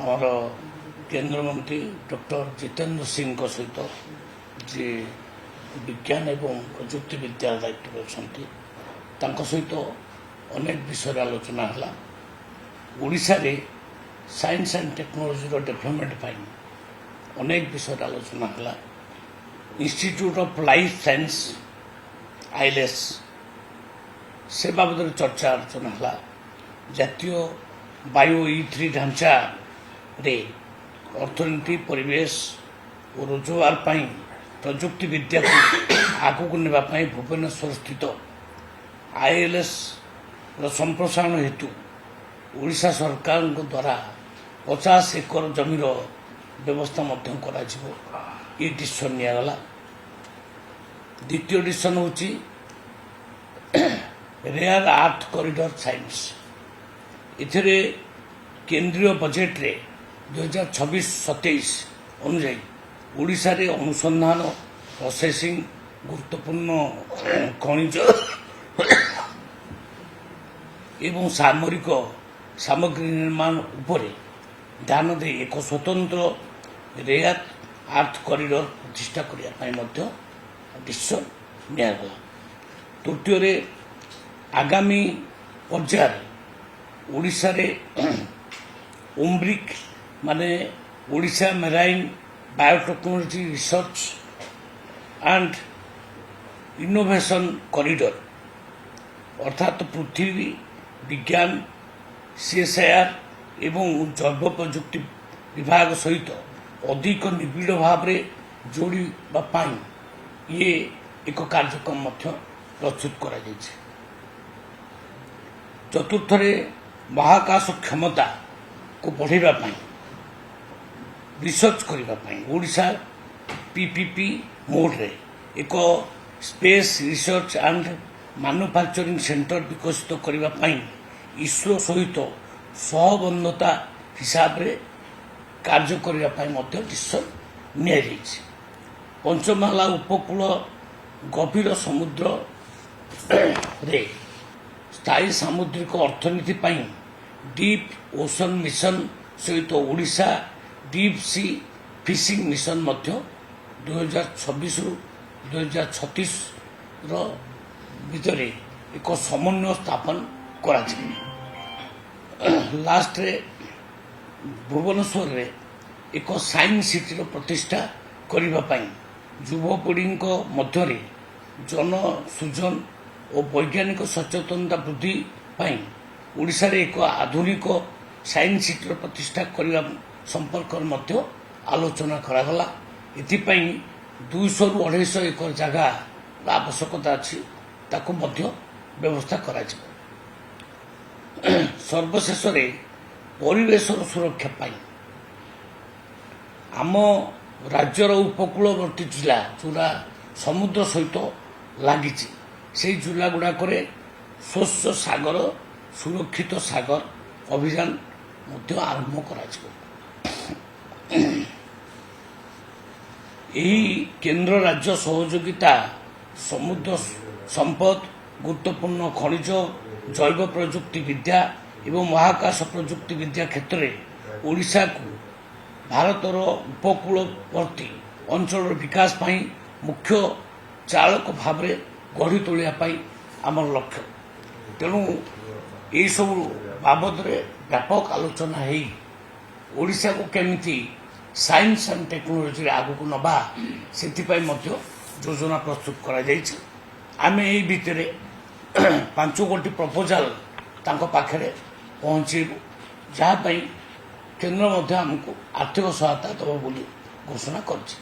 आमर केंद्र मंत्री डॉक्टर जितेंद्र सिंह सहित जी विज्ञान एवं प्रजुक्ति विद्या दायित्व अच्छा सहित अनेक विषय आलोचना है। ओडिशा रे साइंस एंड टेक्नोलॉजी डेवलपमेंट अनेक विषय आलोचना है। Institute of life science ILS से बाबद चर्चा आलोचना है। जातीय बायो E3 ढांचा रे अर्थनीति परिवेश और रोजगार प्रजुक्ति विद्या को आगू नापी भुवनेश्वर स्थित आईएलएस संप्रसारण हेतु ओडिशा सरकार द्वारा 50 एकर जमीर व्यवस्था ये डिसीजन निगला। द्वितीय डिसीजन होची रेयर आर्थ कॉरिडोर साइंस। इथिरे केंद्रीय बजेट रे 2026-27 अनुजाई ओडिशा रे अनुसंधान प्रोसेसिंग गुरुत्वपूर्ण खनिज एवं सामरिक सामग्री निर्माण उपरे ध्यान दे एक स्वतंत्र रेयर आर्थ कॉरिडोर प्रतिष्ठा करने डिसीजन निगला। तृतीय रे आगामी पर्यायर ओडिशा रे ओम्ब्रिक माने Odisha marine biotechnology research and innovation corridor अर्थात पृथ्वी विज्ञान CSIR एवं जैव प्रजुक्ति विभाग सहित अधिक निबिड़ भाव में जोड़ा ये एक कार्यक्रम प्रस्तुत करा जायछि। चतुर्थ रे महाकाश क्षमता को बढ़ावा रिसर्च करने ओडिशा PPP मोड रे एक space research and manufacturing centre विकसित करने इसरो सहित सहबंधता हिसाब रे कार्य करने डिसीजन नि। पंचमहला उपकूल गभीर समुद्र रे स्थायी सामुद्रिक अर्थनीति डीप ओशन मिशन सहित Odisha deep sea fishing mission 2026 रु 2036 भितर एक समन्वय स्थापन करा। लास्ट रे भुवनेश्वर रे एक साइंस सिटी प्रतिष्ठा करने युवपीढ़ी मध्य जन सृजन और वैज्ञानिक सचेतनता वृद्धि ओडिशा रे एक आधुनिक साइंस सिटी प्रतिष्ठा करने संपर्क आलोचना करागला। इथिपाई 200 रु 250 एकर जगह आवश्यकता अच्छी ताको मध्य व्यवस्था करा। सर्वशेष रे परिवेश सुरक्षा पाई आम राज्यर उपकूलवर्ती जिला जोड़ा समुद्र सहित लगी से जिला गुड़ाक स्वच्छ सागर सुरक्षित सागर अभियान आरंभ करा। केंद्र राज्य सहयोगिता समुद्र संपद गुरुत्वपूर्ण खनिज जैव प्रजुक्ति विद्या एवं महाकाश प्रजुक्ति विद्या क्षेत्र में ओडिशा को भारतर उपकूलवर्ती अंचल विकास पाई मुख्य चालक भाव में गढ़ी तोलिया आमर लक्ष्य। तेणु यही सब बाबद व्यापक आलोचना है ओडिशा को केमिति साइंस एंड टेक्नोलॉजी आगू नवा से योजना प्रस्तुत करा जायछि। आमे एही भितरे 5 गोटी प्रपोजाल तांको पाखरे पहुंचेबु जहाँ केंद्र आमको आर्थिक सहायता दब बोली घोषणा करछि।